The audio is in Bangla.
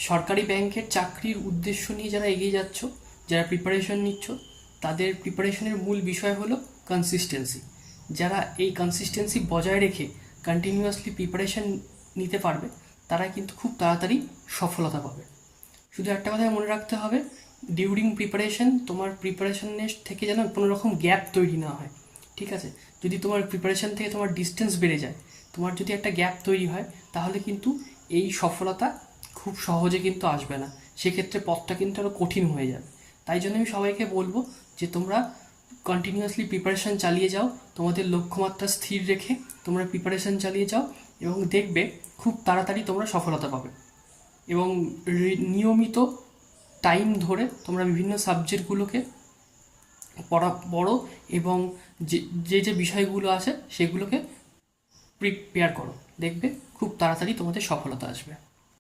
সরকারি ব্যাংকের চাকরির উদ্দেশ্য নিয়ে যারা এগিয়ে যাচ্ছ, যারা প্রিপারেশন নিচ্ছ, তাদের প্রিপারেশনের মূল বিষয় হলো কনসিস্টেন্সি। যারা এই কনসিস্টেন্সি বজায় রেখে কন্টিনিউয়াসলি প্রিপারেশন নিতে পারবে, তারা কিন্তু খুব তাড়াতাড়ি সফলতা পাবে। শুধু একটা কথাই মনে রাখতে হবে, ডিউরিং প্রিপারেশন তোমার প্রিপারেশনের থেকে যেন কোনো রকম গ্যাপ তৈরি না হয়। ঠিক আছে? যদি তোমার প্রিপারেশন থেকে তোমার ডিস্টেন্স বেড়ে যায়, তোমার যদি একটা গ্যাপ তৈরি হয়, তাহলে কিন্তু এই সফলতা খুব সহজে কিন্তু আসবে না। সেক্ষেত্রে পথটা কিন্তু আরও কঠিন হয়ে যাবে। তাই জন্য আমি সবাইকে বলবো যে তোমরা কন্টিনিউয়াসলি প্রিপারেশন চালিয়ে যাও, তোমাদের লক্ষ্যমাত্রা স্থির রেখে তোমরা প্রিপারেশন চালিয়ে যাও, এবং দেখবে খুব তাড়াতাড়ি তোমরা সফলতা পাবে। এবং নিয়মিত টাইম ধরে তোমরা বিভিন্ন সাবজেক্টগুলোকে পড়ো, এবং যে যে বিষয়গুলো আছে সেগুলোকে প্রিপেয়ার করো। দেখবে খুব তাড়াতাড়ি তোমাদের সফলতা আসবে।